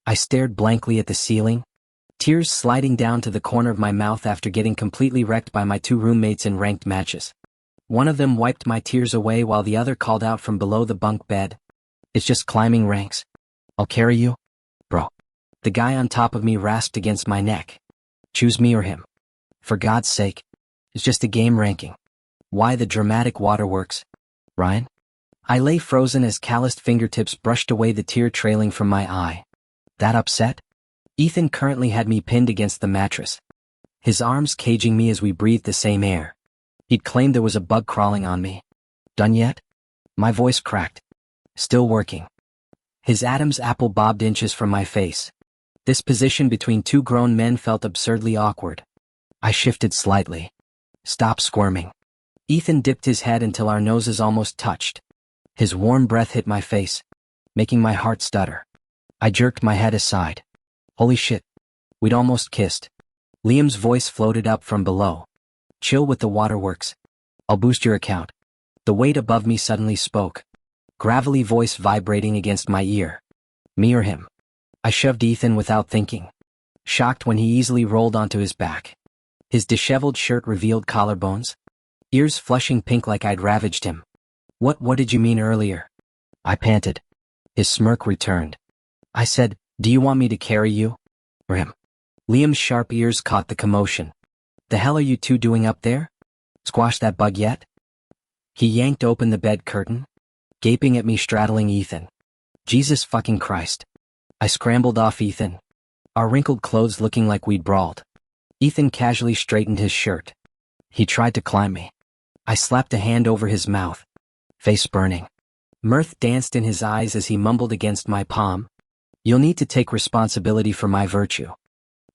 I stared blankly at the ceiling, tears sliding down to the corner of my mouth after getting completely wrecked by my two roommates in ranked matches. One of them wiped my tears away while the other called out from below the bunk bed. "It's just climbing ranks. I'll carry you." "Bro." The guy on top of me rasped against my neck. "Choose me or him. For God's sake. It's just a game ranking. Why the dramatic waterworks? Ryan?" I lay frozen as calloused fingertips brushed away the tear trailing from my eye. That upset? Ethan currently had me pinned against the mattress, his arms caging me as we breathed the same air. He'd claimed there was a bug crawling on me. "Done yet?" My voice cracked. "Still working." His Adam's apple bobbed inches from my face. This position between two grown men felt absurdly awkward. I shifted slightly. "Stop squirming." Ethan dipped his head until our noses almost touched. His warm breath hit my face, making my heart stutter. I jerked my head aside. Holy shit. We'd almost kissed. Liam's voice floated up from below. "Chill with the waterworks. I'll boost your account." The weight above me suddenly spoke, gravelly voice vibrating against my ear. "Me or him?" I shoved Ethan without thinking, shocked when he easily rolled onto his back. His disheveled shirt revealed collarbones, ears flushing pink like I'd ravaged him. What did you mean earlier?" I panted. His smirk returned. I said, "Do you want me to carry you? Or him?" Liam's sharp ears caught the commotion. "The hell are you two doing up there? Squash that bug yet?" He yanked open the bed curtain, gaping at me straddling Ethan. Jesus fucking Christ. I scrambled off Ethan, our wrinkled clothes looking like we'd brawled. Ethan casually straightened his shirt. He tried to climb me. I slapped a hand over his mouth, face burning. Mirth danced in his eyes as he mumbled against my palm. "You'll need to take responsibility for my virtue."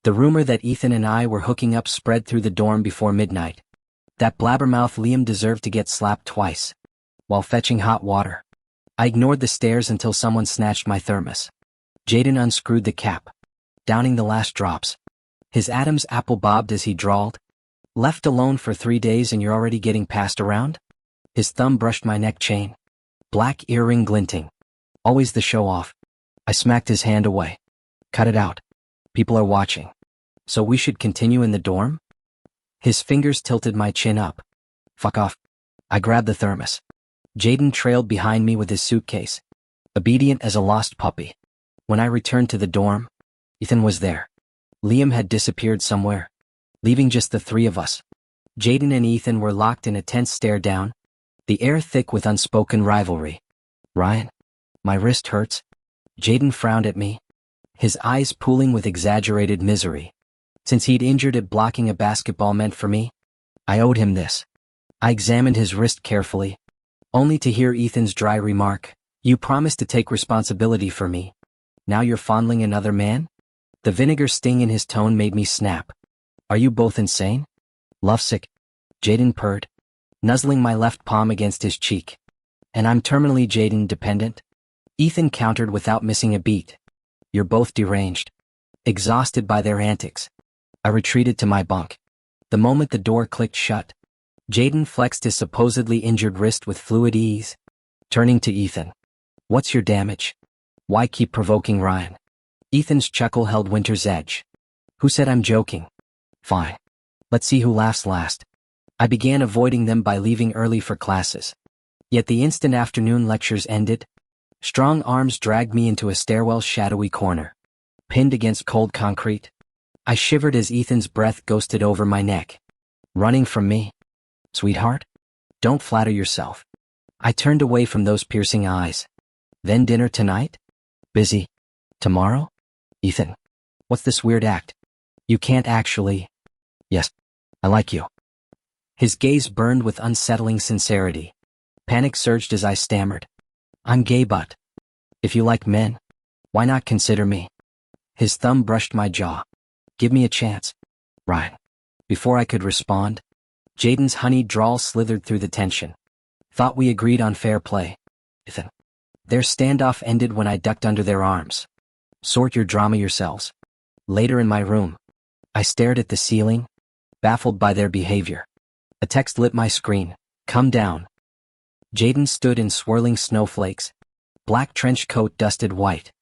The rumor that Ethan and I were hooking up spread through the dorm before midnight. That blabbermouth Liam deserved to get slapped twice, while fetching hot water. I ignored the stares until someone snatched my thermos. Jaden unscrewed the cap, downing the last drops. His Adam's apple bobbed as he drawled. "Left alone for 3 days and you're already getting passed around?" His thumb brushed my neck chain, black earring glinting. Always the show off. I smacked his hand away. "Cut it out. People are watching. So we should continue in the dorm?" His fingers tilted my chin up. "Fuck off." I grabbed the thermos. Jaden trailed behind me with his suitcase, obedient as a lost puppy. When I returned to the dorm, Ethan was there. Liam had disappeared somewhere, leaving just the three of us. Jaden and Ethan were locked in a tense stare down, the air thick with unspoken rivalry. "Ryan, my wrist hurts." Jaden frowned at me, his eyes pooling with exaggerated misery. Since he'd injured it blocking a basketball meant for me, I owed him this. I examined his wrist carefully, only to hear Ethan's dry remark, "You promised to take responsibility for me. Now you're fondling another man?" The vinegar sting in his tone made me snap. "Are you both insane? Lovesick?" Jaden purred, nuzzling my left palm against his cheek. "And I'm terminally Jaden dependent?" Ethan countered without missing a beat. "You're both deranged." Exhausted by their antics, I retreated to my bunk. The moment the door clicked shut, Jaden flexed his supposedly injured wrist with fluid ease, turning to Ethan. "What's your damage? Why keep provoking Ryan?" Ethan's chuckle held winter's edge. "Who said I'm joking? Fine. Let's see who laughs last." I began avoiding them by leaving early for classes. Yet the instant afternoon lectures ended, strong arms dragged me into a stairwell's shadowy corner. Pinned against cold concrete, I shivered as Ethan's breath ghosted over my neck. "Running from me? Sweetheart? Don't flatter yourself." I turned away from those piercing eyes. "Then dinner tonight? Busy. Tomorrow? Ethan, what's this weird act? You can't actually—" "Yes, I like you." His gaze burned with unsettling sincerity. Panic surged as I stammered, "I'm gay, but if you like men, why not consider me?" His thumb brushed my jaw. "Give me a chance, Ryan." Before I could respond, Jaden's honeyed drawl slithered through the tension. "Thought we agreed on fair play, Ethan." Their standoff ended when I ducked under their arms. "Sort your drama yourselves." Later in my room, I stared at the ceiling, baffled by their behavior. A text lit my screen. "Come down." Jaden stood in swirling snowflakes, black trench coat dusted white.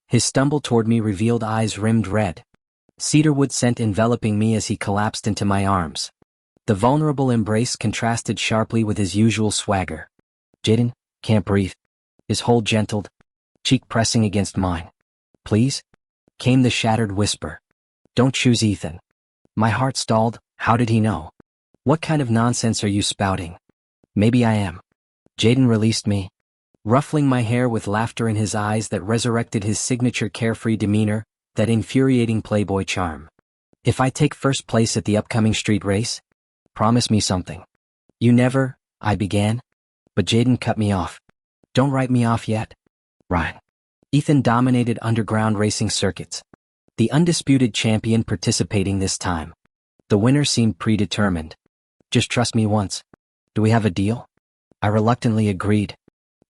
His stumble toward me revealed eyes rimmed red. Cedarwood scent enveloping me as he collapsed into my arms. The vulnerable embrace contrasted sharply with his usual swagger. Jaden, can't breathe. His hold gentled, cheek pressing against mine. Please? Came the shattered whisper. Don't choose Ethan. My heart stalled. How did he know? What kind of nonsense are you spouting? Maybe I am. Jaden released me, ruffling my hair with laughter in his eyes that resurrected his signature carefree demeanor, that infuriating playboy charm. If I take first place at the upcoming street race, promise me something. You never, I began, but Jaden cut me off. Don't write me off yet. Ryan. Ethan dominated underground racing circuits. The undisputed champion participating this time. The winner seemed predetermined. Just trust me once. Do we have a deal? I reluctantly agreed,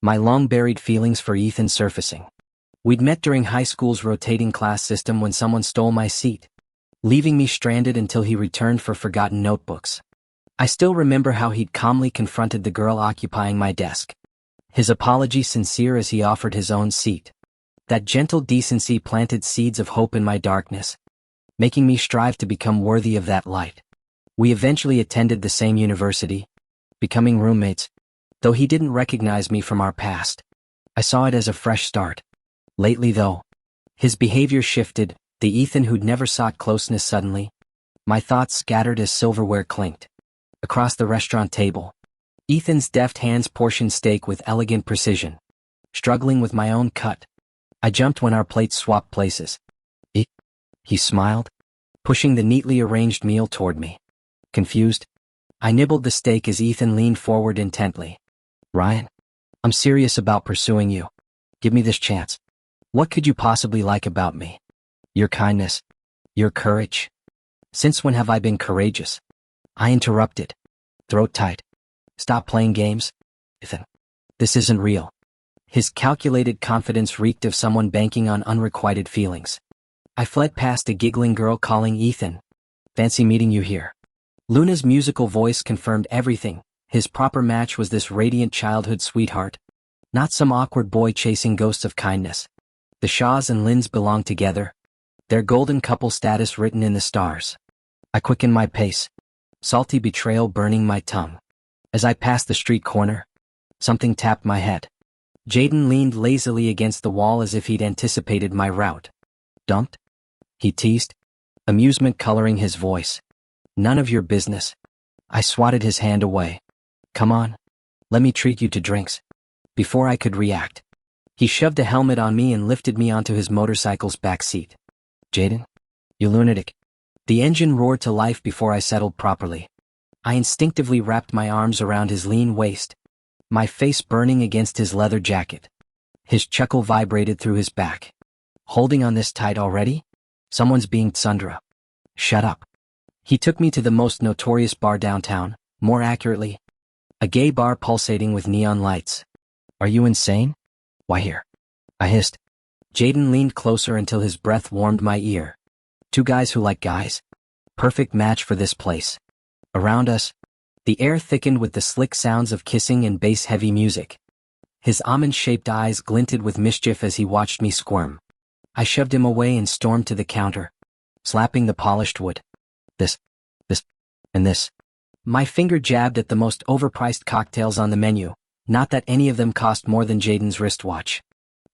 my long-buried feelings for Ethan surfacing. We'd met during high school's rotating class system when someone stole my seat, leaving me stranded until he returned for forgotten notebooks. I still remember how he'd calmly confronted the girl occupying my desk, his apology sincere as he offered his own seat. That gentle decency planted seeds of hope in my darkness, making me strive to become worthy of that light. We eventually attended the same university, becoming roommates. Though he didn't recognize me from our past, I saw it as a fresh start. Lately though, his behavior shifted, the Ethan who'd never sought closeness suddenly. My thoughts scattered as silverware clinked. Across the restaurant table, Ethan's deft hands portioned steak with elegant precision. Struggling with my own cut, I jumped when our plates swapped places. He smiled, pushing the neatly arranged meal toward me. Confused, I nibbled the steak as Ethan leaned forward intently. Ryan, I'm serious about pursuing you. Give me this chance. What could you possibly like about me? Your kindness. Your courage. Since when have I been courageous? I interrupted, throat tight. Stop playing games, Ethan. This isn't real. His calculated confidence reeked of someone banking on unrequited feelings. I fled past a giggling girl calling Ethan. Fancy meeting you here. Luna's musical voice confirmed everything. His proper match was this radiant childhood sweetheart, not some awkward boy chasing ghosts of kindness. The Shaws and Lynns belonged together, their golden couple status written in the stars. I quickened my pace, salty betrayal burning my tongue. As I passed the street corner, something tapped my head. Jaden leaned lazily against the wall as if he'd anticipated my route. Dumped? He teased, amusement coloring his voice. None of your business. I swatted his hand away. Come on, let me treat you to drinks. Before I could react, he shoved a helmet on me and lifted me onto his motorcycle's back seat. Jaden? You lunatic. The engine roared to life before I settled properly. I instinctively wrapped my arms around his lean waist, my face burning against his leather jacket. His chuckle vibrated through his back. Holding on this tight already? Someone's being tsundere. Shut up. He took me to the most notorious bar downtown, more accurately, a gay bar pulsating with neon lights. Are you insane? Why here? I hissed. Jaden leaned closer until his breath warmed my ear. Two guys who like guys. Perfect match for this place. Around us, the air thickened with the slick sounds of kissing and bass-heavy music. His almond-shaped eyes glinted with mischief as he watched me squirm. I shoved him away and stormed to the counter, slapping the polished wood. This, and this. My finger jabbed at the most overpriced cocktails on the menu, not that any of them cost more than Jaden's wristwatch.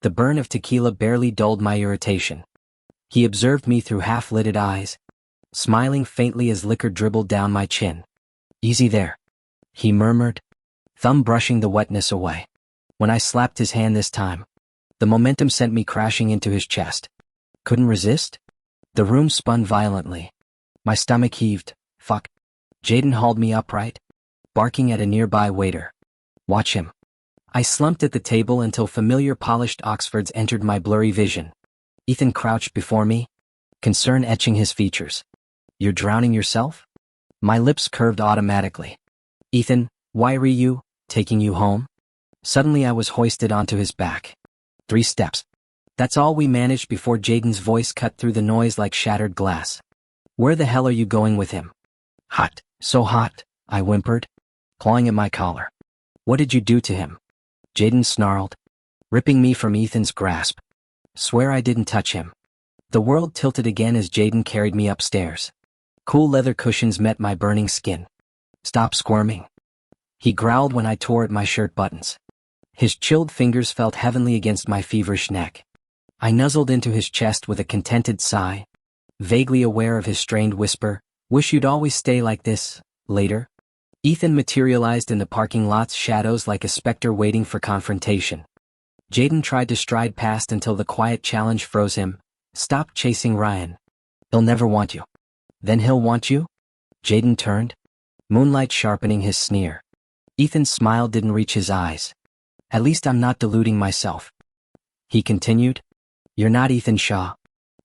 The burn of tequila barely dulled my irritation. He observed me through half-lidded eyes, smiling faintly as liquor dribbled down my chin. Easy there, he murmured, thumb brushing the wetness away. When I slapped his hand this time, the momentum sent me crashing into his chest. Couldn't resist? The room spun violently. My stomach heaved. Fuck. Jaden hauled me upright, barking at a nearby waiter. Watch him. I slumped at the table until familiar polished Oxfords entered my blurry vision. Ethan crouched before me, concern etching his features. You're drowning yourself? My lips curved automatically. Ethan, why are you taking you home? Suddenly I was hoisted onto his back. 3 steps. That's all we managed before Jaden's voice cut through the noise like shattered glass. Where the hell are you going with him? Hot, so hot, I whimpered, clawing at my collar. What did you do to him? Jaden snarled, ripping me from Ethan's grasp. Swear I didn't touch him. The world tilted again as Jaden carried me upstairs. Cool leather cushions met my burning skin. Stop squirming. He growled when I tore at my shirt buttons. His chilled fingers felt heavenly against my feverish neck. I nuzzled into his chest with a contented sigh, vaguely aware of his strained whisper, "Wish you'd always stay like this, later." Ethan materialized in the parking lot's shadows like a specter waiting for confrontation. Jaden tried to stride past until the quiet challenge froze him. "Stop chasing Ryan. He'll never want you." "Then he'll want you?" Jaden turned, moonlight sharpening his sneer. Ethan's smile didn't reach his eyes. "At least I'm not deluding myself." He continued, "You're not Ethan Shaw,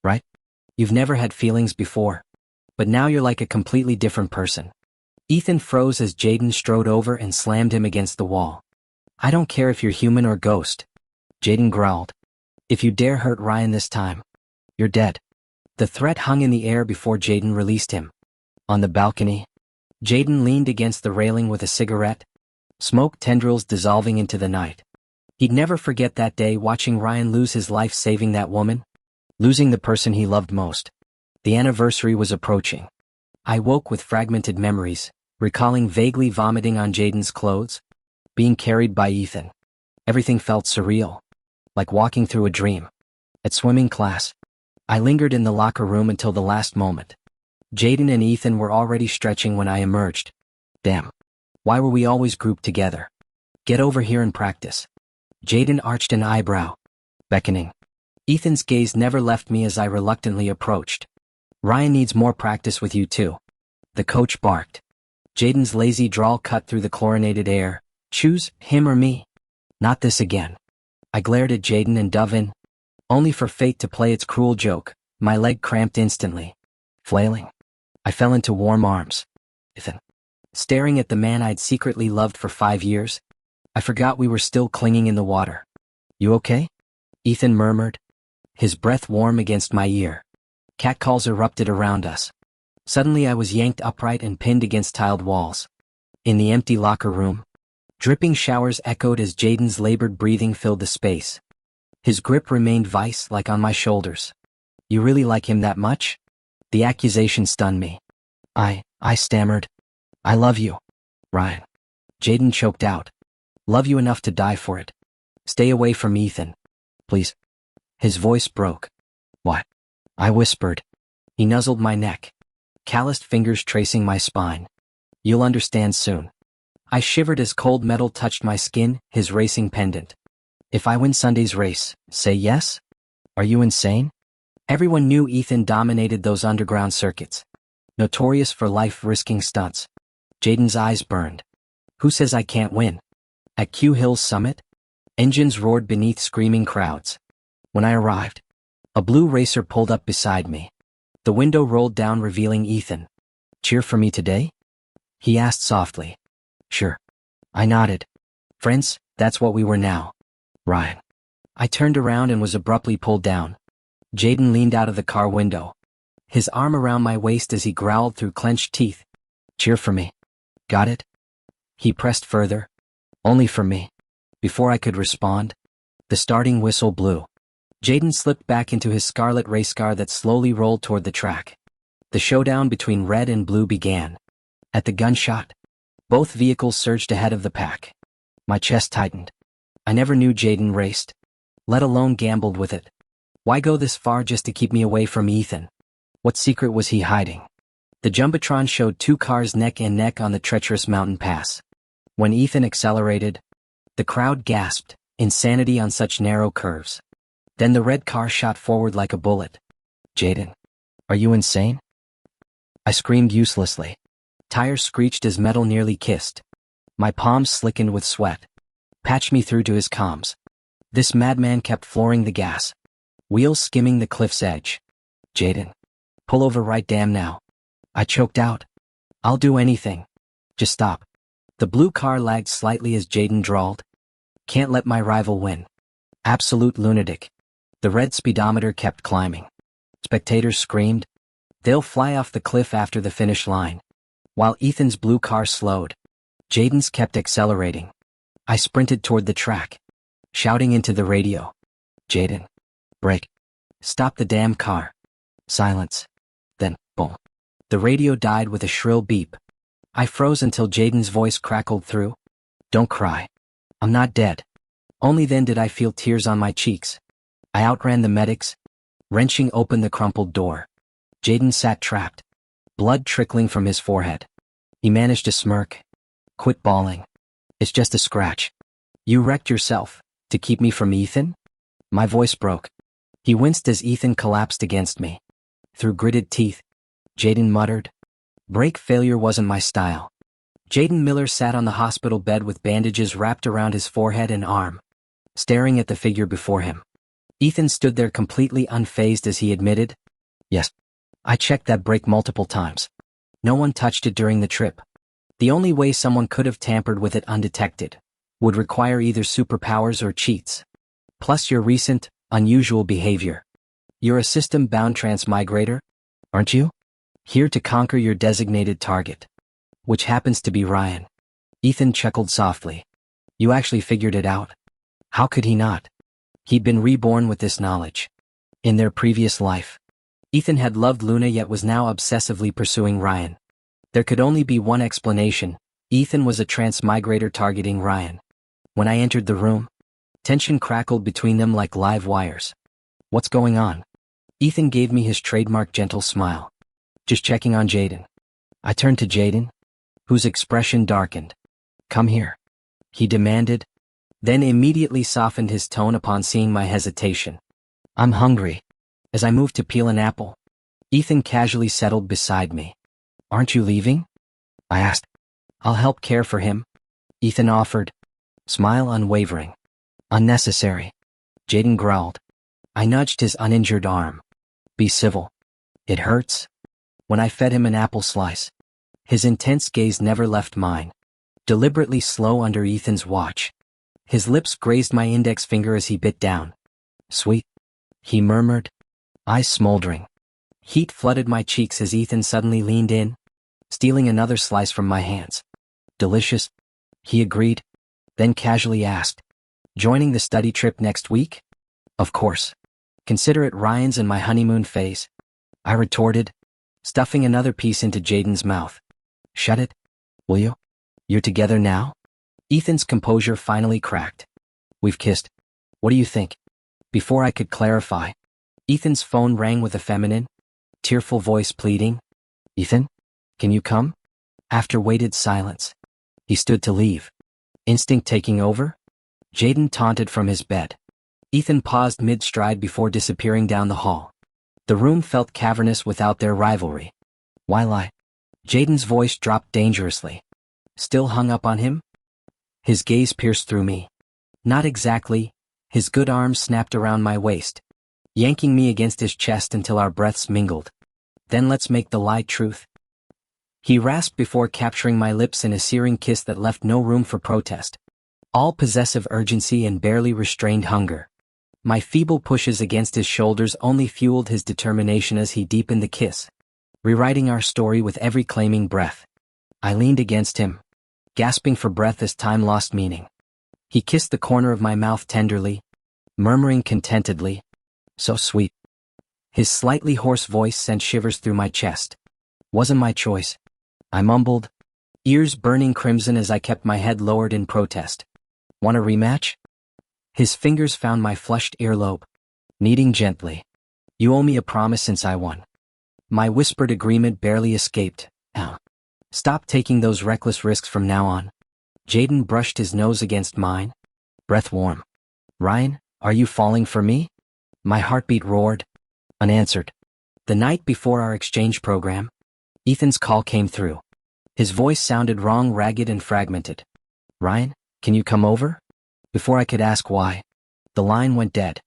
right? You've never had feelings before. But now you're like a completely different person." Ethan froze as Jaden strode over and slammed him against the wall. "I don't care if you're human or ghost," Jaden growled. "If you dare hurt Ryan this time, you're dead." The threat hung in the air before Jaden released him. On the balcony, Jaden leaned against the railing with a cigarette, smoke tendrils dissolving into the night. He'd never forget that day watching Ryan lose his life saving that woman, losing the person he loved most. The anniversary was approaching. I woke with fragmented memories, recalling vaguely vomiting on Jaden's clothes, being carried by Ethan. Everything felt surreal, like walking through a dream. At swimming class, I lingered in the locker room until the last moment. Jaden and Ethan were already stretching when I emerged. Damn. Why were we always grouped together? "Get over here and practice." Jaden arched an eyebrow, beckoning. Ethan's gaze never left me as I reluctantly approached. "Ryan needs more practice with you too," the coach barked. Jaden's lazy drawl cut through the chlorinated air. "Choose him or me." "Not this again." I glared at Jaden and dove in, only for fate to play its cruel joke. My leg cramped instantly. Flailing, I fell into warm arms. Ethan. Staring at the man I'd secretly loved for 5 years, I forgot we were still clinging in the water. "You okay?" Ethan murmured, his breath warm against my ear. Catcalls erupted around us. Suddenly I was yanked upright and pinned against tiled walls. In the empty locker room, dripping showers echoed as Jaden's labored breathing filled the space. His grip remained vice-like on my shoulders. "You really like him that much?" The accusation stunned me. I stammered. "I love you, Ryan." Jaden choked out. "Love you enough to die for it. Stay away from Ethan, please." His voice broke. "What?" I whispered. He nuzzled my neck, calloused fingers tracing my spine. "You'll understand soon." I shivered as cold metal touched my skin, his racing pendant. "If I win Sunday's race, say yes?" "Are you insane?" Everyone knew Ethan dominated those underground circuits, notorious for life-risking stunts. Jaden's eyes burned. "Who says I can't win?" At Q Hill's summit, engines roared beneath screaming crowds. When I arrived, a blue racer pulled up beside me. The window rolled down revealing Ethan. "Cheer for me today?" he asked softly. "Sure." I nodded. "Friends, that's what we were now. Ryan." I turned around and was abruptly pulled down. Jaden leaned out of the car window, his arm around my waist as he growled through clenched teeth. "Cheer for me. Got it?" He pressed further. "Only for me." Before I could respond, the starting whistle blew. Jaden slipped back into his scarlet race car that slowly rolled toward the track. The showdown between red and blue began. At the gunshot, both vehicles surged ahead of the pack. My chest tightened. I never knew Jaden raced, let alone gambled with it. Why go this far just to keep me away from Ethan? What secret was he hiding? The Jumbotron showed 2 cars neck and neck on the treacherous mountain pass. When Ethan accelerated, the crowd gasped, insanity on such narrow curves. Then the red car shot forward like a bullet. "Jaden, are you insane?" I screamed uselessly. Tires screeched as metal nearly kissed. My palms slickened with sweat. Patched me through to his comms. This madman kept flooring the gas, wheels skimming the cliff's edge. "Jaden, pull over right damn now." I choked out. "I'll do anything. Just stop." The blue car lagged slightly as Jaden drawled. "Can't let my rival win. Absolute lunatic." The red speedometer kept climbing. Spectators screamed, "They'll fly off the cliff after the finish line." While Ethan's blue car slowed, Jaden's kept accelerating. I sprinted toward the track, shouting into the radio. "Jaden, Brake. Stop the damn car. Silence. Then, boom. The radio died with a shrill beep. I froze until Jaden's voice crackled through. Don't cry. I'm not dead. Only then did I feel tears on my cheeks. I outran the medics, wrenching open the crumpled door. Jaden sat trapped, blood trickling from his forehead. He managed to smirk. Quit bawling. It's just a scratch. You wrecked yourself, to keep me from Ethan? My voice broke. He winced as Ethan collapsed against me. Through gritted teeth, Jaden muttered, brake failure wasn't my style. Jaden Miller sat on the hospital bed with bandages wrapped around his forehead and arm, staring at the figure before him. Ethan stood there completely unfazed as he admitted, yes, I checked that brake multiple times. No one touched it during the trip. The only way someone could have tampered with it undetected would require either superpowers or cheats. Plus your recent, unusual behavior. You're a system-bound transmigrator, aren't you? Here to conquer your designated target. Which happens to be Ryan. Ethan chuckled softly. You actually figured it out? How could he not? He'd been reborn with this knowledge. In their previous life, Ethan had loved Luna yet was now obsessively pursuing Ryan. There could only be one explanation. Ethan was a transmigrator targeting Ryan. When I entered the room, tension crackled between them like live wires. What's going on? Ethan gave me his trademark gentle smile. Just checking on Jaden. I turned to Jaden, whose expression darkened. Come here, he demanded, then immediately softened his tone upon seeing my hesitation. I'm hungry. As I moved to peel an apple, Ethan casually settled beside me. Aren't you leaving? I asked. I'll help care for him, Ethan offered, smile unwavering. Unnecessary, Jaden growled. I nudged his uninjured arm. Be civil. It hurts. When I fed him an apple slice, his intense gaze never left mine, deliberately slow under Ethan's watch. His lips grazed my index finger as he bit down. Sweet, he murmured, eyes smoldering. Heat flooded my cheeks as Ethan suddenly leaned in, stealing another slice from my hands. Delicious, he agreed, then casually asked, joining the study trip next week? Of course. Consider it Ryan's and my honeymoon phase, I retorted, stuffing another piece into Jaden's mouth. Shut it, will you? You're together now? Ethan's composure finally cracked. We've kissed. What do you think? Before I could clarify, Ethan's phone rang with a feminine, tearful voice pleading. Ethan, can you come? After waited silence, he stood to leave. Instinct taking over? Jaden taunted from his bed. Ethan paused mid-stride before disappearing down the hall. The room felt cavernous without their rivalry. While Jaden's voice dropped dangerously. Still hung up on him? His gaze pierced through me. Not exactly. His good arm snapped around my waist, yanking me against his chest until our breaths mingled. Then let's make the lie truth. He rasped before capturing my lips in a searing kiss that left no room for protest. All possessive urgency and barely restrained hunger. My feeble pushes against his shoulders only fueled his determination as he deepened the kiss, rewriting our story with every claiming breath. I leaned against him, gasping for breath as time lost meaning. He kissed the corner of my mouth tenderly, murmuring contentedly, so sweet. His slightly hoarse voice sent shivers through my chest. Wasn't my choice, I mumbled, ears burning crimson as I kept my head lowered in protest. Want a rematch? His fingers found my flushed earlobe, kneading gently. You owe me a promise since I won. My whispered agreement barely escaped. Ow. Stop taking those reckless risks from now on. Jaden brushed his nose against mine, breath warm. Ryan, are you falling for me? My heartbeat roared, unanswered. The night before our exchange program, Ethan's call came through. His voice sounded wrong, ragged and fragmented. Ryan, can you come over? Before I could ask why, the line went dead.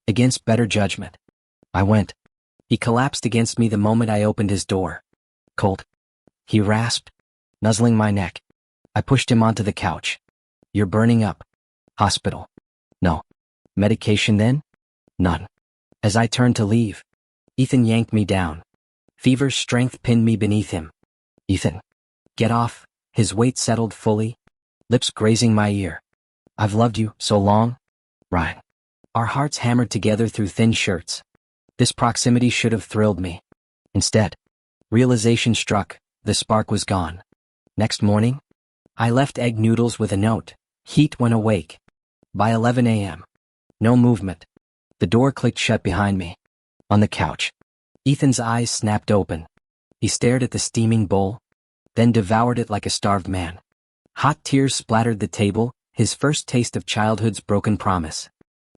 Against better judgment, I went. He collapsed against me the moment I opened his door. Cold, he rasped, nuzzling my neck. I pushed him onto the couch. You're burning up. Hospital. No. Medication then? None. As I turned to leave, Ethan yanked me down. Fever's strength pinned me beneath him. Ethan, get off. His weight settled fully, lips grazing my ear. I've loved you so long, Ryan. Our hearts hammered together through thin shirts. This proximity should have thrilled me. Instead, realization struck, the spark was gone. Next morning, I left egg noodles with a note. Heat when awake. By 11 a.m. No movement. The door clicked shut behind me. On the couch, Ethan's eyes snapped open. He stared at the steaming bowl, then devoured it like a starved man. Hot tears splattered the table, his first taste of childhood's broken promise.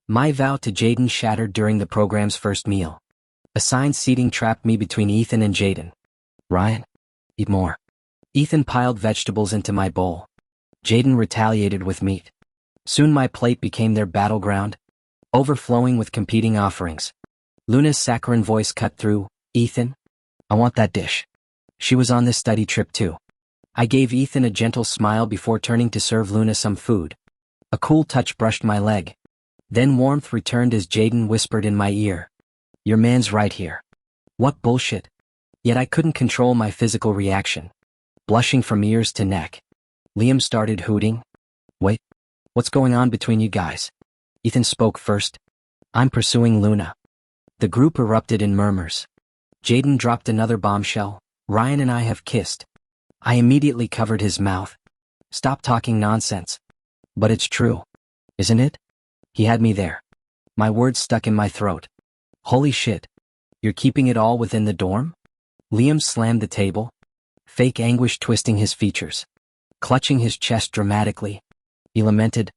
My vow to Jaden shattered during the program's first meal. Assigned seating trapped me between Ethan and Jaden. Ryan, eat more. Ethan piled vegetables into my bowl. Jaden retaliated with meat. Soon my plate became their battleground, overflowing with competing offerings. Luna's saccharine voice cut through. Ethan, I want that dish. She was on this study trip too. I gave Ethan a gentle smile before turning to serve Luna some food. A cool touch brushed my leg. Then warmth returned as Jaden whispered in my ear. Your man's right here. What bullshit. Yet I couldn't control my physical reaction. Blushing from ears to neck. Liam started hooting. Wait, what's going on between you guys? Ethan spoke first. I'm pursuing Luna. The group erupted in murmurs. Jaden dropped another bombshell. Ryan and I have kissed. I immediately covered his mouth. Stop talking nonsense. But it's true. Isn't it? He had me there. My words stuck in my throat. Holy shit. You're keeping it all within the dorm? Liam slammed the table. Fake anguish twisting his features. Clutching his chest dramatically. He lamented.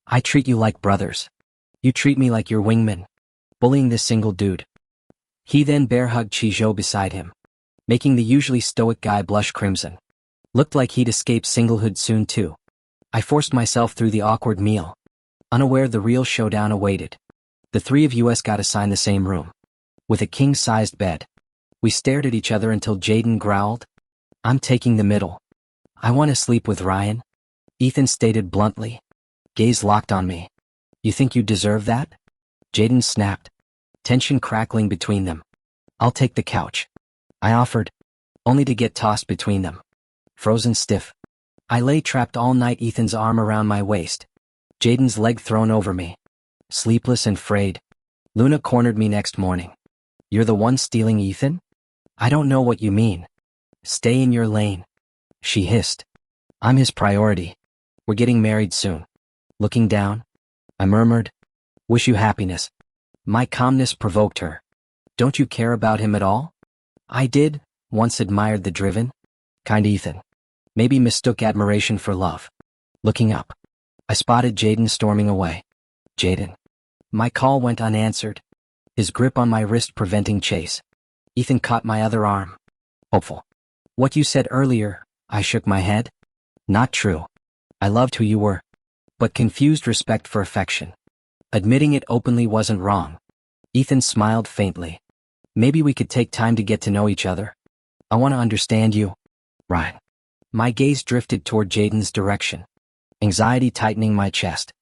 I treat you like brothers. You treat me like your wingman. Bullying this single dude. He then bear-hugged Chijo beside him, making the usually stoic guy blush crimson. Looked like he'd escape singlehood soon too. I forced myself through the awkward meal, unaware the real showdown awaited. The three of us got assigned the same room, with a king-sized bed. We stared at each other until Jaden growled, I'm taking the middle. I want to sleep with Ryan. Ethan stated bluntly. Gaze locked on me. You think you deserve that? Jaden snapped, tension crackling between them. I'll take the couch. I offered, only to get tossed between them. Frozen stiff. I lay trapped all night, Ethan's arm around my waist. Jaden's leg thrown over me. Sleepless and frayed. Luna cornered me next morning. You're the one stealing Ethan? I don't know what you mean. Stay in your lane. She hissed. I'm his priority. We're getting married soon. Looking down, I murmured, wish you happiness. My calmness provoked her. Don't you care about him at all? I did, once admired the driven, kind Ethan. Maybe mistook admiration for love. Looking up, I spotted Jaden storming away. Jaden. My call went unanswered, his grip on my wrist preventing chase. Ethan caught my other arm. Hopeful. What you said earlier, I shook my head. Not true. I loved who you were, but confused respect for affection. Admitting it openly wasn't wrong. Ethan smiled faintly. Maybe we could take time to get to know each other. I want to understand you. Ryan. My gaze drifted toward Jaden's direction, anxiety tightening my chest.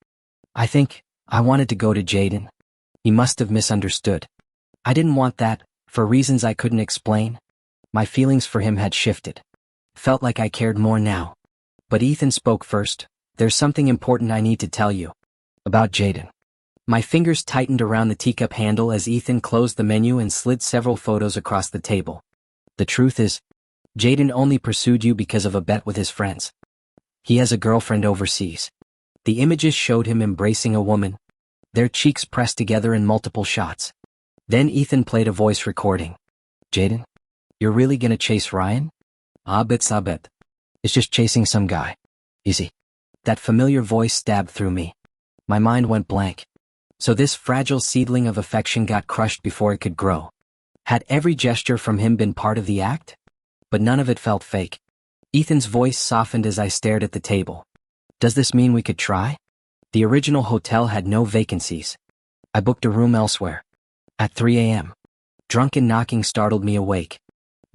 I think I wanted to go to Jaden. He must have misunderstood. I didn't want that, for reasons I couldn't explain. My feelings for him had shifted. Felt like I cared more now. But Ethan spoke first. There's something important I need to tell you. About Jaden. My fingers tightened around the teacup handle as Ethan closed the menu and slid several photos across the table. The truth is, Jaden only pursued you because of a bet with his friends. He has a girlfriend overseas. The images showed him embracing a woman, their cheeks pressed together in multiple shots. Then Ethan played a voice recording. Jaden, you're really gonna chase Ryan? I bet. It's just chasing some guy. Easy. That familiar voice stabbed through me. My mind went blank. So this fragile seedling of affection got crushed before it could grow. Had every gesture from him been part of the act? But none of it felt fake. Ethan's voice softened as I stared at the table. Does this mean we could try? The original hotel had no vacancies. I booked a room elsewhere. At 3 a.m. Drunken knocking startled me awake.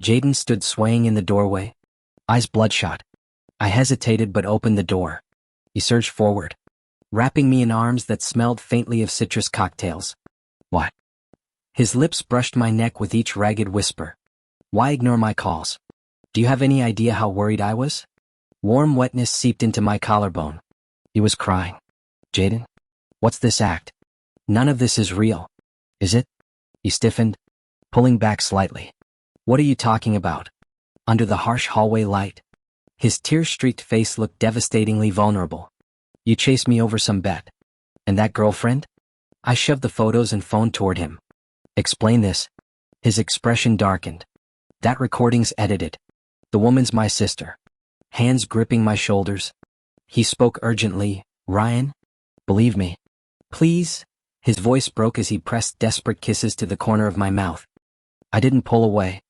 Jaden stood swaying in the doorway, eyes bloodshot. I hesitated but opened the door. He surged forward, wrapping me in arms that smelled faintly of citrus cocktails. What? His lips brushed my neck with each ragged whisper. Why ignore my calls? Do you have any idea how worried I was? Warm wetness seeped into my collarbone. He was crying. Jaden? What's this act? None of this is real. Is it? He stiffened, pulling back slightly. What are you talking about? Under the harsh hallway light, his tear-streaked face looked devastatingly vulnerable. You chased me over some bet. And that girlfriend? I shoved the photos and phone toward him. Explain this. His expression darkened. That recording's edited. The woman's my sister. Hands gripping my shoulders. He spoke urgently. Ryan? Believe me. Please? His voice broke as he pressed desperate kisses to the corner of my mouth. I didn't pull away.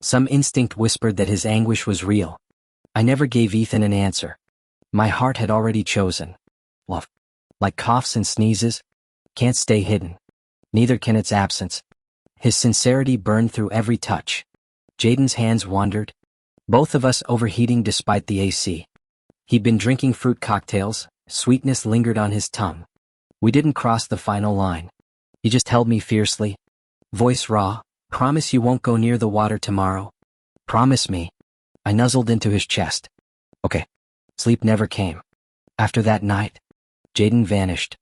Some instinct whispered that his anguish was real. I never gave Ethan an answer. My heart had already chosen. Love. Like coughs and sneezes, can't stay hidden. Neither can its absence. His sincerity burned through every touch. Jaden's hands wandered, both of us overheating despite the AC. He'd been drinking fruit cocktails, sweetness lingered on his tongue. We didn't cross the final line. He just held me fiercely. Voice raw, promise you won't go near the water tomorrow. Promise me. I nuzzled into his chest. Okay. Sleep never came. After that night, Jaden vanished.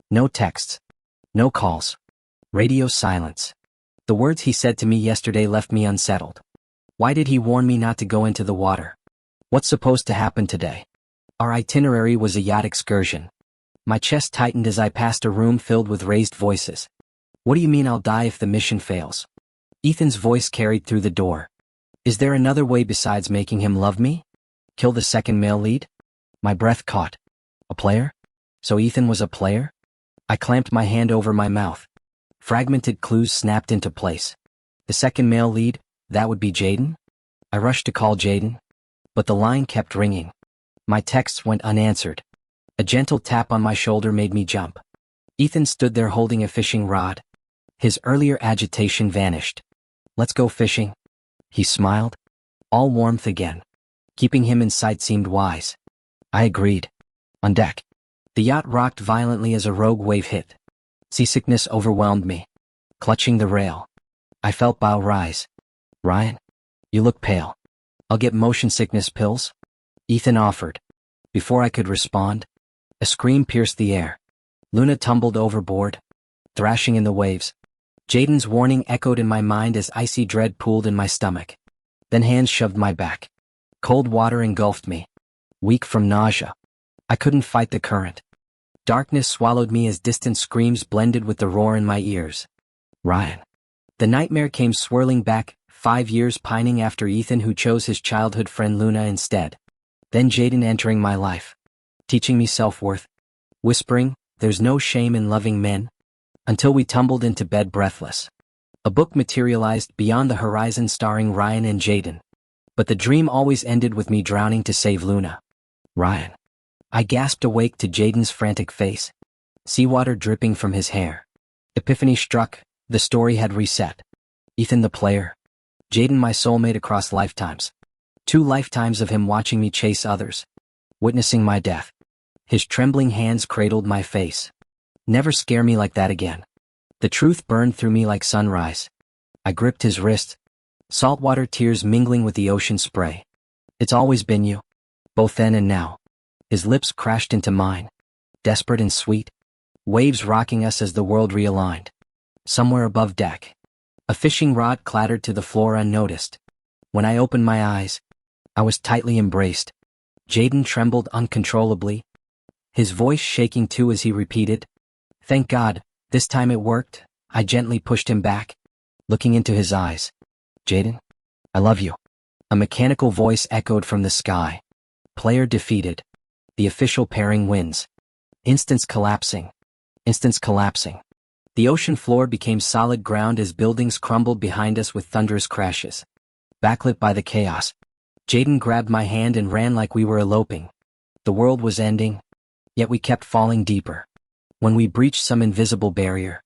No texts. No calls. Radio silence. The words he said to me yesterday left me unsettled. Why did he warn me not to go into the water? What's supposed to happen today? Our itinerary was a yacht excursion. My chest tightened as I passed a room filled with raised voices. What do you mean I'll die if the mission fails? Ethan's voice carried through the door. Is there another way besides making him love me? Kill the second male lead? My breath caught. A player? So Ethan was a player? I clamped my hand over my mouth. Fragmented clues snapped into place. The second male lead, that would be Jaden? I rushed to call Jaden, but the line kept ringing. My texts went unanswered. A gentle tap on my shoulder made me jump. Ethan stood there holding a fishing rod. His earlier agitation vanished. Let's go fishing. He smiled. All warmth again. Keeping him in sight seemed wise. I agreed. On deck. The yacht rocked violently as a rogue wave hit. Seasickness overwhelmed me. Clutching the rail, I felt bow rise. Ryan? You look pale. I'll get motion sickness pills? Ethan offered. Before I could respond, a scream pierced the air. Luna tumbled overboard, thrashing in the waves. Jaden's warning echoed in my mind as icy dread pooled in my stomach. Then hands shoved my back. Cold water engulfed me. Weak from nausea, I couldn't fight the current. Darkness swallowed me as distant screams blended with the roar in my ears. Ryan. The nightmare came swirling back, 5 years pining after Ethan who chose his childhood friend Luna instead. Then Jaden entering my life. Teaching me self-worth. Whispering, there's no shame in loving men. Until we tumbled into bed breathless. A book materialized beyond the horizon starring Ryan and Jaden. But the dream always ended with me drowning to save Luna. Ryan. I gasped awake to Jaden's frantic face. Seawater dripping from his hair. Epiphany struck, the story had reset. Ethan the player. Jaden my soulmate across lifetimes. 2 lifetimes of him watching me chase others. Witnessing my death. His trembling hands cradled my face. Never scare me like that again. The truth burned through me like sunrise. I gripped his wrist. Saltwater tears mingling with the ocean spray. It's always been you. Both then and now. His lips crashed into mine. Desperate and sweet. Waves rocking us as the world realigned. Somewhere above deck, a fishing rod clattered to the floor unnoticed. When I opened my eyes, I was tightly embraced. Jaden trembled uncontrollably, his voice shaking too as he repeated, "Thank God, this time it worked." I gently pushed him back, looking into his eyes. "Jaden, I love you." A mechanical voice echoed from the sky. Player defeated. The official pairing wins. Instance collapsing. Instance collapsing. The ocean floor became solid ground as buildings crumbled behind us with thunderous crashes. Backlit by the chaos, Jaden grabbed my hand and ran like we were eloping. The world was ending, yet we kept falling deeper. When we breached some invisible barrier,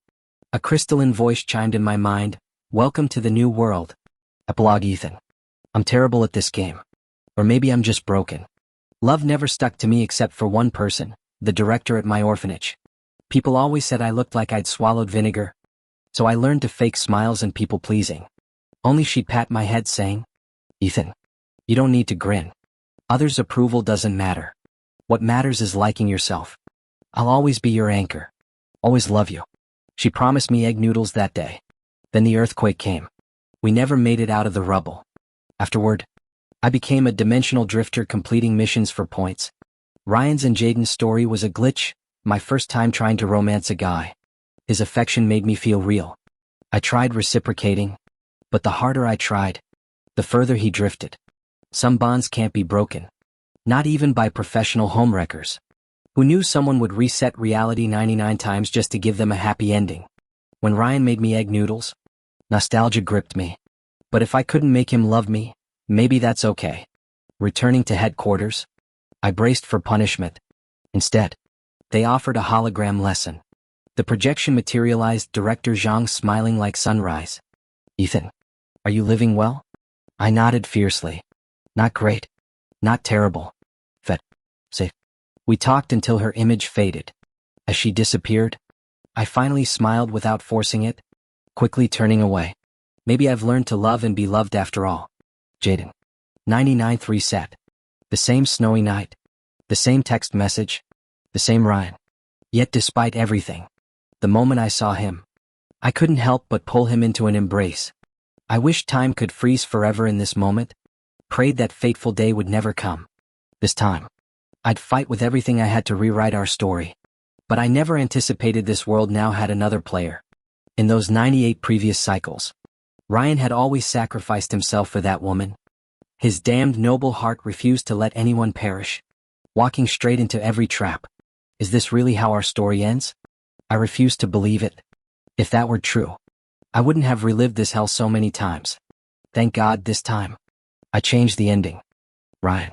a crystalline voice chimed in my mind, "Welcome to the new world." Epilogue. Ethan. I'm terrible at this game. Or maybe I'm just broken. Love never stuck to me except for one person, the director at my orphanage. People always said I looked like I'd swallowed vinegar. So I learned to fake smiles and people-pleasing. Only she'd pat my head saying, "Ethan, you don't need to grin. Others' approval doesn't matter. What matters is liking yourself. I'll always be your anchor. Always love you." She promised me egg noodles that day. Then the earthquake came. We never made it out of the rubble. Afterward, I became a dimensional drifter completing missions for points. Ryan's and Jaden's story was a glitch, my first time trying to romance a guy. His affection made me feel real. I tried reciprocating, but the harder I tried, the further he drifted. Some bonds can't be broken. Not even by professional homewreckers. Who knew someone would reset reality 99 times just to give them a happy ending? When Ryan made me egg noodles, nostalgia gripped me. But if I couldn't make him love me, maybe that's okay. Returning to headquarters, I braced for punishment. Instead, they offered a hologram lesson. The projection materialized Director Zhang smiling like sunrise. Ethan, are you living well? I nodded fiercely. Not great. Not terrible. Fed. Safe. We talked until her image faded. As she disappeared, I finally smiled without forcing it, quickly turning away. Maybe I've learned to love and be loved after all. Jaden. 99th reset. The same snowy night. The same text message. The same Ryan. Yet despite everything, the moment I saw him, I couldn't help but pull him into an embrace. I wished time could freeze forever in this moment, prayed that fateful day would never come. This time, I'd fight with everything I had to rewrite our story. But I never anticipated this world now had another player. In those 98 previous cycles, Ryan had always sacrificed himself for that woman. His damned noble heart refused to let anyone perish, walking straight into every trap. Is this really how our story ends? I refused to believe it. If that were true, I wouldn't have relived this hell so many times. Thank God this time, I changed the ending. Ryan,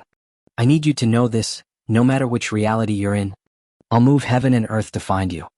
I need you to know this, no matter which reality you're in, I'll move heaven and earth to find you.